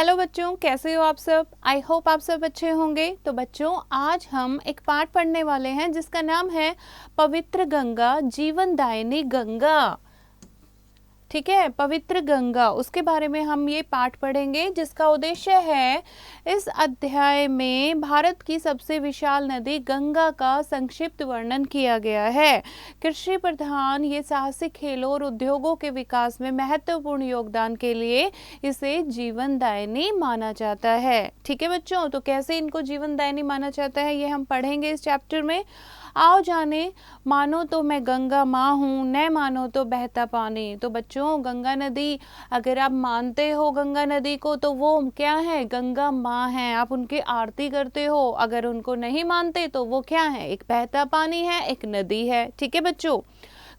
Hello बच्चों, कैसे हो आप सब। आई होप आप सब अच्छे होंगे। तो बच्चों, आज हम एक पाठ पढ़ने वाले हैं जिसका नाम है पवित्र गंगा, जीवनदायिनी गंगा। ठीक है, पवित्र गंगा, उसके बारे में हम ये पाठ पढ़ेंगे जिसका उद्देश्य है इस अध्याय में भारत की सबसे विशाल नदी गंगा का संक्षिप्त वर्णन किया गया है। कृषि प्रधान ये साहसिक खेलों और उद्योगों के विकास में महत्वपूर्ण योगदान के लिए इसे जीवनदायिनी माना जाता है। ठीक है बच्चों, तो कैसे इनको जीवनदायिनी माना जाता है ये हम पढ़ेंगे इस चैप्टर में। आओ जाने, मानो तो मैं गंगा माँ हूँ, न मानो तो बहता पानी। तो बच्चों, गंगा नदी, अगर आप मानते हो गंगा नदी को तो वो क्या है? गंगा माँ है, आप उनकी आरती करते हो। अगर उनको नहीं मानते तो वो क्या है? एक बहता पानी है, एक नदी है। ठीक है बच्चों,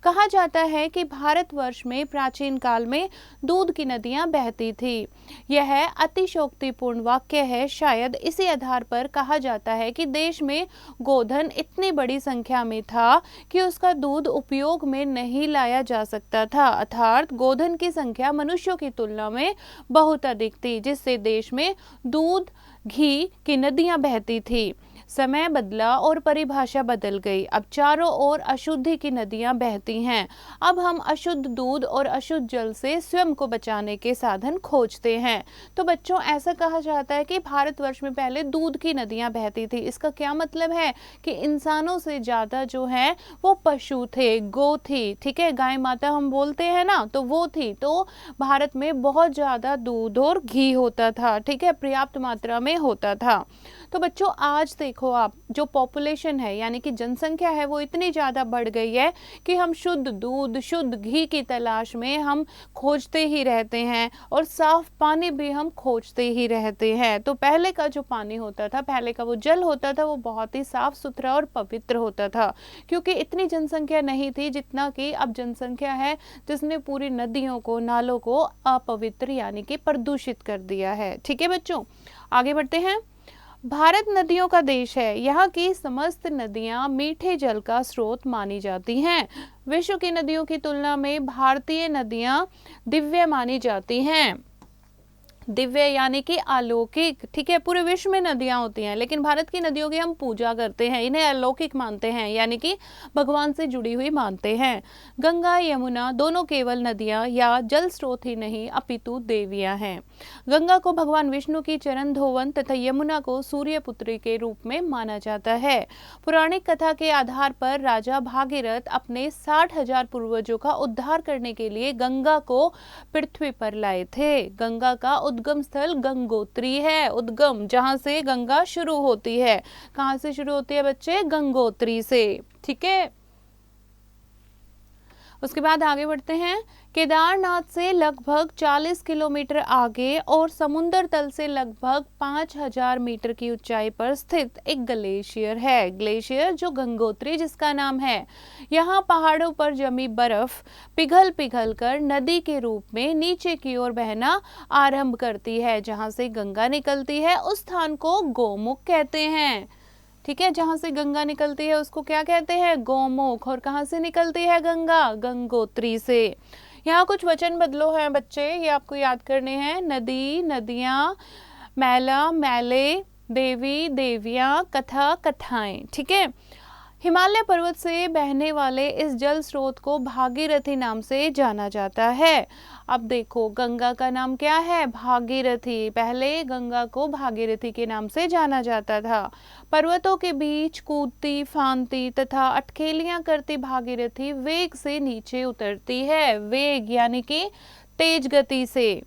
कहा जाता है कि भारतवर्ष में प्राचीन काल में दूध की नदियां बहती थी। यह अतिशयोक्तिपूर्ण वाक्य है। शायद इसी आधार पर कहा जाता है कि देश में गोधन इतनी बड़ी संख्या में था कि उसका दूध उपयोग में नहीं लाया जा सकता था, अर्थात गोधन की संख्या मनुष्यों की तुलना में बहुत अधिक थी, जिससे देश में दूध घी की नदियां बहती थी। समय बदला और परिभाषा बदल गई। अब चारों ओर अशुद्धि की नदियां बहती हैं। अब हम अशुद्ध दूध और अशुद्ध जल से स्वयं को बचाने के साधन खोजते हैं। तो बच्चों, ऐसा कहा जाता है कि भारतवर्ष में पहले दूध की नदियां बहती थी। इसका क्या मतलब है कि इंसानों से ज्यादा जो है वो पशु थे, गौ थी। ठीक है, गाय माता हम बोलते हैं ना, तो वो थी। तो भारत में बहुत ज्यादा दूध और घी होता था। ठीक है, पर्याप्त मात्रा में होता था। तो बच्चों, आज देखो आप, जो पॉपुलेशन है यानी कि जनसंख्या है वो इतनी ज़्यादा बढ़ गई है कि हम शुद्ध दूध, शुद्ध घी की तलाश में हम खोजते ही रहते हैं, और साफ पानी भी हम खोजते ही रहते हैं। तो पहले का जो पानी होता था, पहले का वो जल होता था, वो बहुत ही साफ सुथरा और पवित्र होता था, क्योंकि इतनी जनसंख्या नहीं थी जितना कि अब जनसंख्या है, जिसने पूरी नदियों को, नालों को अपवित्र यानी कि प्रदूषित कर दिया है। ठीक है बच्चों, आगे बढ़ते हैं। भारत नदियों का देश है। यहाँ की समस्त नदियाँ मीठे जल का स्रोत मानी जाती हैं। विश्व की नदियों की तुलना में भारतीय नदियाँ दिव्य मानी जाती हैं। दिव्य यानी कि अलौकिक। ठीक है, पूरे विश्व में नदियां होती हैं, लेकिन भारत की नदियों की हम पूजा करते हैं, इन्हें अलौकिक मानते हैं, यानी कि भगवान से जुड़ी हुई मानते हैं। गंगा यमुना दोनों केवल नदियां या जल स्रोत ही नहीं अपितु देवियां हैं। गंगा को भगवान विष्णु की चरण धोवन तथा यमुना को सूर्य पुत्री के रूप में माना जाता है। पौराणिक कथा के आधार पर राजा भागीरथ अपने 60,000 पूर्वजों का उद्धार करने के लिए गंगा को पृथ्वी पर लाए थे। गंगा का उद्गम स्थल गंगोत्री है। उद्गम, जहां से गंगा शुरू होती है। कहां से शुरू होती है बच्चे? गंगोत्री से। ठीक है, उसके बाद आगे बढ़ते हैं। केदारनाथ से लगभग 40 किलोमीटर आगे और समुद्र तल से लगभग 5,000 मीटर की ऊंचाई पर स्थित एक ग्लेशियर है। ग्लेशियर जो गंगोत्री जिसका नाम है। यहाँ पहाड़ों पर जमी बर्फ पिघल पिघल कर नदी के रूप में नीचे की ओर बहना आरंभ करती है। जहाँ से गंगा निकलती है उस स्थान को गोमुख कहते हैं। ठीक है, जहां से गंगा निकलती है उसको क्या कहते हैं? गोमुख। और कहां से निकलती है गंगा? गंगोत्री से। यहाँ कुछ वचन बदलो हैं बच्चे, ये आपको याद करने हैं। नदी, नदियां, मैला, मैले, देवी, देवियां, कथा, कथाएं। ठीक है, हिमालय पर्वत से बहने वाले इस जल स्रोत को भागीरथी नाम से जाना जाता है। अब देखो, गंगा का नाम क्या है? भागीरथी। पहले गंगा को भागीरथी के नाम से जाना जाता था। पर्वतों के बीच कूदती, फांदती तथा अटखेलियां करती भागीरथी वेग से नीचे उतरती है। वेग यानी कि तेज गति से।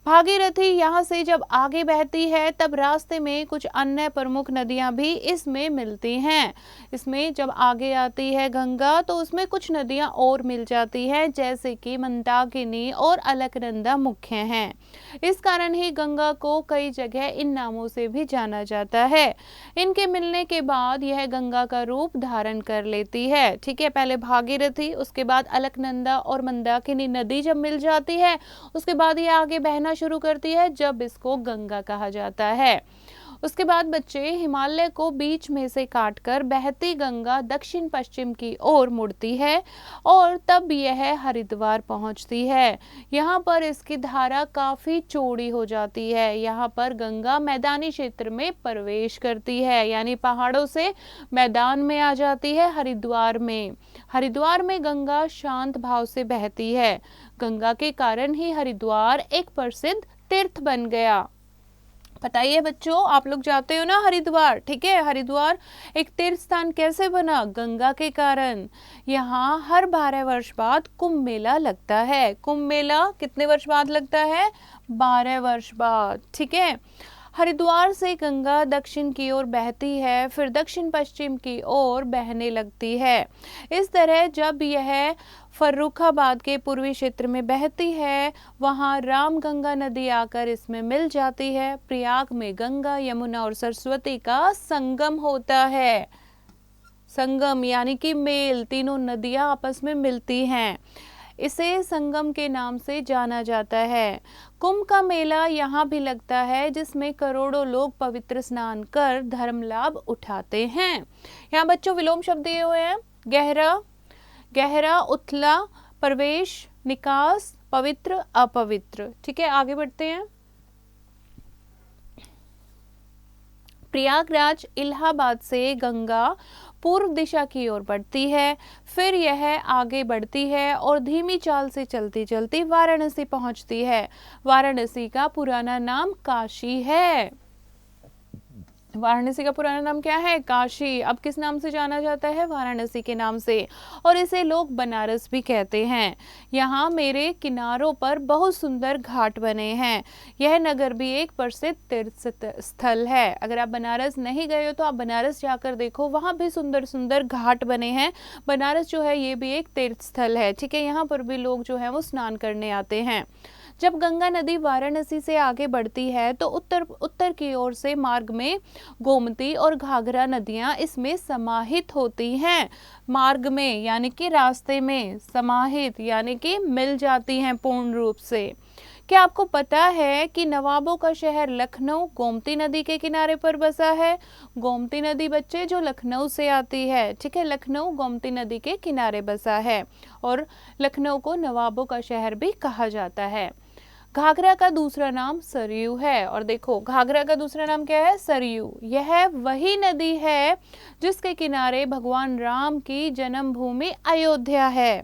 भागीरथी यहाँ से जब आगे बहती है तब रास्ते में कुछ अन्य प्रमुख नदियां भी इसमें मिलती हैं। इसमें जब आगे आती है गंगा तो उसमें कुछ नदियां और मिल जाती हैं, जैसे कि मंदाकिनी और अलकनंदा मुख्य हैं। इस कारण ही गंगा को कई जगह इन नामों से भी जाना जाता है। इनके मिलने के बाद यह गंगा का रूप धारण कर लेती है। ठीक है, पहले भागीरथी, उसके बाद अलकनंदा और मंदाकिनी नदी जब मिल जाती है उसके बाद ये आगे बहना शुरू करती है, जब इसको गंगा कहा जाता है। उसके बाद बच्चे हिमालय को बीच में से काटकर बहती गंगा दक्षिण पश्चिम की ओर मुड़ती है और तब यह हरिद्वार पहुंचती है। यहाँ पर इसकी धारा काफी चौड़ी हो जाती है। यहाँ पर गंगा मैदानी क्षेत्र में प्रवेश करती है, यानी पहाड़ों से मैदान में आ जाती है हरिद्वार में। हरिद्वार में गंगा शांत भाव से बहती है। गंगा के कारण ही हरिद्वार एक प्रसिद्ध तीर्थ बन गया। बताइए बच्चों, आप लोग जाते हो ना हरिद्वार, ठीक है। हरिद्वार एक तीर्थ स्थान कैसे बना? गंगा के कारण। यहाँ हर 12 वर्ष बाद कुंभ मेला लगता है। कुंभ मेला कितने वर्ष बाद लगता है? 12 वर्ष बाद, ठीक है। हरिद्वार से गंगा दक्षिण की ओर बहती है, फिर दक्षिण पश्चिम की ओर बहने लगती है। इस तरह जब यह फर्रुखाबाद के पूर्वी क्षेत्र में बहती है, वहां रामगंगा नदी आकर इसमें मिल जाती है। प्रयाग में गंगा, यमुना और सरस्वती का संगम होता है। संगम यानी कि मेल, तीनों नदियां आपस में मिलती हैं। इसे संगम के नाम से जाना जाता है। कुंभ का मेला यहाँ भी लगता है, जिसमें करोड़ों लोग पवित्र स्नान कर धर्म लाभ उठाते हैं। यहाँ बच्चों विलोम शब्द दिए हुए हैं। गहरा, गहरा, उथला, प्रवेश, निकास, पवित्र, अपवित्र, ठीक है। आगे बढ़ते हैं। प्रयागराज इलाहाबाद से गंगा पूर्व दिशा की ओर बढ़ती है, फिर यह आगे बढ़ती है और धीमी चाल से चलती चलती वाराणसी पहुंचती है। वाराणसी का पुराना नाम काशी है। वाराणसी का पुराना नाम क्या है? काशी। अब किस नाम से जाना जाता है? वाराणसी के नाम से। और इसे लोग बनारस भी कहते हैं। यहाँ मेरे किनारों पर बहुत सुंदर घाट बने हैं। यह नगर भी एक प्रसिद्ध तीर्थ स्थल है। अगर आप बनारस नहीं गए हो तो आप बनारस जाकर देखो, वहाँ भी सुंदर सुंदर घाट बने हैं। बनारस जो है ये भी एक तीर्थ स्थल है, ठीक है। यहाँ पर भी लोग जो है वो स्नान करने आते हैं। जब गंगा नदी वाराणसी से आगे बढ़ती है तो उत्तर की ओर से मार्ग में गोमती और घाघरा नदियां इसमें समाहित होती हैं। मार्ग में यानी कि रास्ते में, समाहित यानी कि मिल जाती हैं पूर्ण रूप से। क्या आपको पता है कि नवाबों का शहर लखनऊ गोमती नदी के किनारे पर बसा है? गोमती नदी बच्चे जो लखनऊ से आती है, ठीक है। लखनऊ गोमती नदी के किनारे बसा है और लखनऊ को नवाबों का शहर भी कहा जाता है। घाघरा का दूसरा नाम सरयू है। और देखो घाघरा का दूसरा नाम क्या है? सरयू। यह वही नदी है जिसके किनारे भगवान राम की जन्मभूमि अयोध्या है।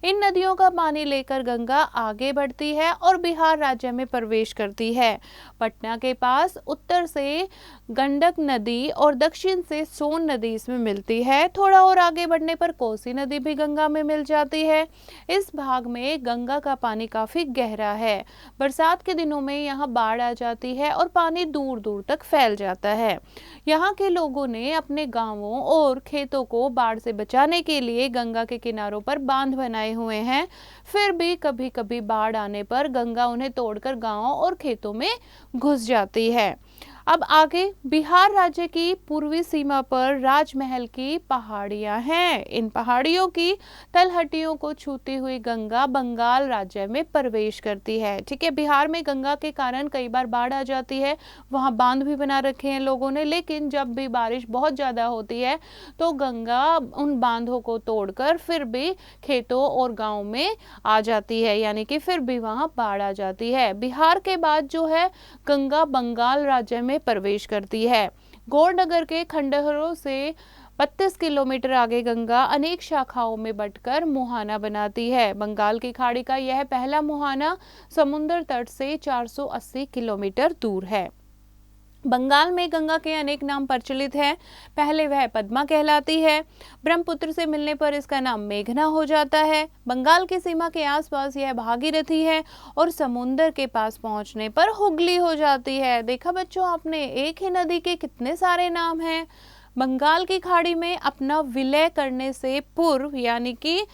इन नदियों का पानी लेकर गंगा आगे बढ़ती है और बिहार राज्य में प्रवेश करती है। पटना के पास उत्तर से गंडक नदी और दक्षिण से सोन नदी इसमें मिलती है। थोड़ा और आगे बढ़ने पर कोसी नदी भी गंगा में मिल जाती है। इस भाग में गंगा का पानी काफी गहरा है। बरसात के दिनों में यहाँ बाढ़ आ जाती है और पानी दूर दूर तक फैल जाता है। यहाँ के लोगों ने अपने गांवों और खेतों को बाढ़ से बचाने के लिए गंगा के किनारों पर बांध बनाए हुए हैं। फिर भी कभी कभी बाढ़ आने पर गंगा उन्हें तोड़कर गांवों और खेतों में घुस जाती है। अब आगे बिहार राज्य की पूर्वी सीमा पर राजमहल की पहाड़ियां हैं। इन पहाड़ियों की तलहटियों को छूती हुई गंगा बंगाल राज्य में प्रवेश करती है, ठीक है। बिहार में गंगा के कारण कई बार बाढ़ आ जाती है, वहां बांध भी बना रखे हैं लोगों ने, लेकिन जब भी बारिश बहुत ज़्यादा होती है तो गंगा उन बांधों को तोड़कर फिर भी खेतों और गाँव में आ जाती है, यानी कि फिर भी वहाँ बाढ़ आ जाती है। बिहार के बाद जो है गंगा बंगाल राज्य में प्रवेश करती है। गौरनगर के खंडहरों से 32 किलोमीटर आगे गंगा अनेक शाखाओं में बंटकर मुहाना बनाती है। बंगाल की खाड़ी का यह पहला मुहाना समुद्र तट से 480 किलोमीटर दूर है। बंगाल में गंगा के अनेक नाम प्रचलित हैं। पहले वह पद्मा कहलाती है। ब्रह्मपुत्र से मिलने पर इसका नाम मेघना हो जाता है। बंगाल की सीमा के आसपास यह भागीरथी है और समुद्र के पास पहुंचने पर हुगली हो जाती है। देखा बच्चों आपने, एक ही नदी के कितने सारे नाम हैं। बंगाल की खाड़ी में अपना विलय करने से पूर्व, यानी कि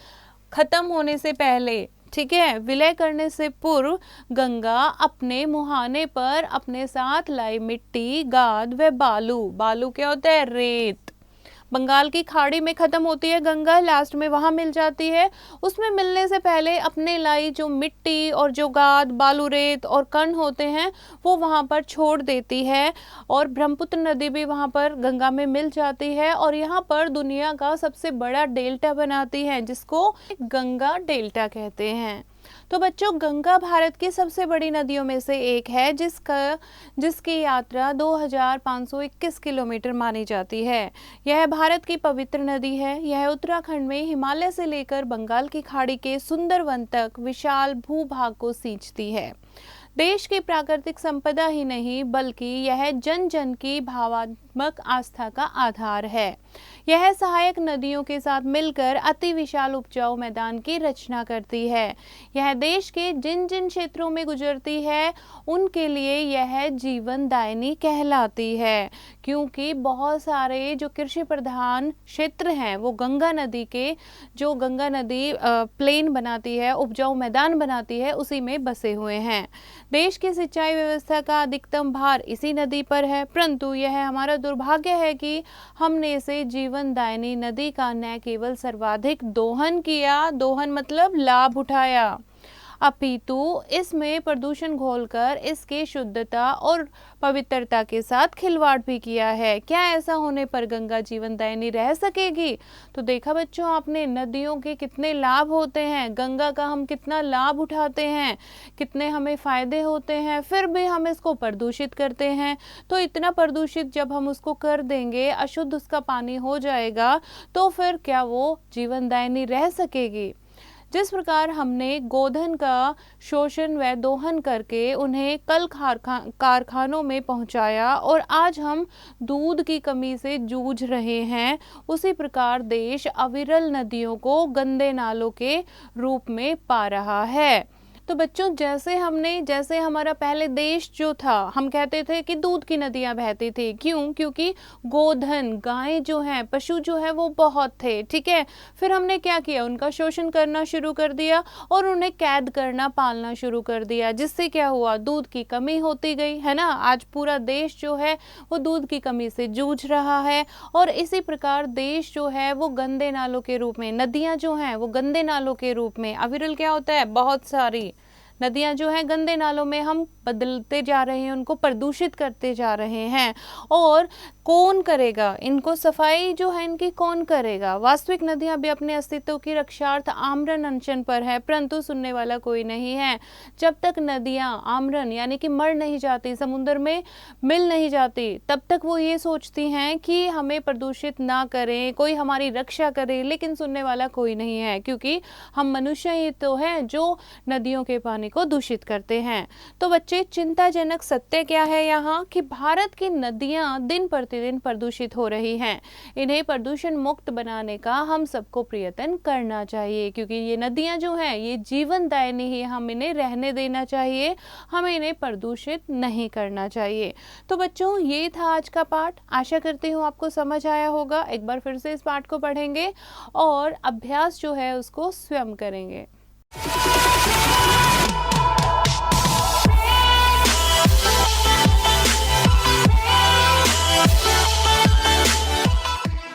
खत्म होने से पहले, ठीक है, विलय करने से पूर्व गंगा अपने मुहाने पर अपने साथ लाई मिट्टी, गाद व बालू, बालू क्या होता है? रेत, बंगाल की खाड़ी में ख़त्म होती है गंगा, लास्ट में वहाँ मिल जाती है। उसमें मिलने से पहले अपने लाई जो मिट्टी और जो गाद, बालू, रेत और कण होते हैं वो वहाँ पर छोड़ देती है और ब्रह्मपुत्र नदी भी वहाँ पर गंगा में मिल जाती है और यहाँ पर दुनिया का सबसे बड़ा डेल्टा बनाती है जिसको गंगा डेल्टा कहते हैं। तो बच्चों, गंगा भारत की सबसे बड़ी नदियों में से एक है जिसकी यात्रा 2521 किलोमीटर मानी जाती है। यह भारत की पवित्र नदी है। यह उत्तराखंड में हिमालय से लेकर बंगाल की खाड़ी के सुंदरवन तक विशाल भूभाग को सींचती है। देश की प्राकृतिक संपदा ही नहीं बल्कि यह जन जन की भावनात्मक आस्था का आधार है। यह सहायक नदियों के साथ मिलकर अति विशाल उपजाऊ मैदान की रचना करती है। यह देश के जिन जिन क्षेत्रों में गुजरती है उनके लिए यह जीवनदायिनी कहलाती है, क्योंकि बहुत सारे जो कृषि प्रधान क्षेत्र हैं वो गंगा नदी प्लेन बनाती है, उपजाऊ मैदान बनाती है, उसी में बसे हुए हैं। देश की सिंचाई व्यवस्था का अधिकतम भार इसी नदी पर है, परंतु यह हमारा दुर्भाग्य है कि हमने इसे जीवनदायिनी नदी का न केवल सर्वाधिक दोहन किया, दोहन मतलब लाभ उठाया, अपितु इसमें प्रदूषण घोलकर इसके शुद्धता और पवित्रता के साथ खिलवाड़ भी किया है। क्या ऐसा होने पर गंगा जीवनदायिनी रह सकेगी? तो देखा बच्चों आपने, नदियों के कितने लाभ होते हैं, गंगा का हम कितना लाभ उठाते हैं, कितने हमें फायदे होते हैं, फिर भी हम इसको प्रदूषित करते हैं। तो इतना प्रदूषित जब हम उसको कर देंगे, अशुद्ध उसका पानी हो जाएगा, तो फिर क्या वो जीवनदायिनी रह सकेगी? जिस प्रकार हमने गोधन का शोषण व दोहन करके उन्हें कल कारखानों में पहुंचाया और आज हम दूध की कमी से जूझ रहे हैं, उसी प्रकार देश अविरल नदियों को गंदे नालों के रूप में पा रहा है। तो बच्चों, जैसे हमारा पहले देश जो था, हम कहते थे कि दूध की नदियां बहती थी। क्यों? क्योंकि गोधन, गाय जो है, पशु जो है वो बहुत थे, ठीक है। फिर हमने क्या किया, उनका शोषण करना शुरू कर दिया और उन्हें कैद करना, पालना शुरू कर दिया, जिससे क्या हुआ, दूध की कमी होती गई, है ना। आज पूरा देश जो है वो दूध की कमी से जूझ रहा है और इसी प्रकार देश जो है वो गंदे नालों के रूप में, नदियां जो हैं वो गंदे नालों के रूप में, अविरल क्या होता है, बहुत सारी नदियां जो हैं गंदे नालों में हम बदलते जा रहे हैं, उनको प्रदूषित करते जा रहे हैं। और कौन करेगा इनको, सफाई जो है इनकी कौन करेगा? वास्तविक नदियां भी अपने अस्तित्व की रक्षार्थ आमरण अनशन पर है, परंतु सुनने वाला कोई नहीं है। जब तक नदियां आमरण यानी कि मर नहीं जाती, समुद्र में मिल नहीं जाती, तब तक वो ये सोचती हैं कि हमें प्रदूषित ना करें, कोई हमारी रक्षा करे, लेकिन सुनने वाला कोई नहीं है, क्योंकि हम मनुष्य ही तो हैं जो नदियों के पानी को दूषित करते हैं। तो बच्चे, चिंताजनक सत्य क्या है यहाँ कि भारत की नदियां दिन प्रतिदिन प्रदूषित हो रही हैं। इन्हें प्रदूषण मुक्त बनाने का हम सबको प्रयत्न करना चाहिए, क्योंकि ये नदियां जो हैं ये जीवनदायिनी ही, हम इन्हें रहने देना चाहिए, हमें इन्हें प्रदूषित नहीं करना चाहिए। तो बच्चों, ये था आज का पाठ। आशा करती हूँ आपको समझ आया होगा। एक बार फिर से इस पाठ को पढ़ेंगे और अभ्यास जो है उसको स्वयं करेंगे।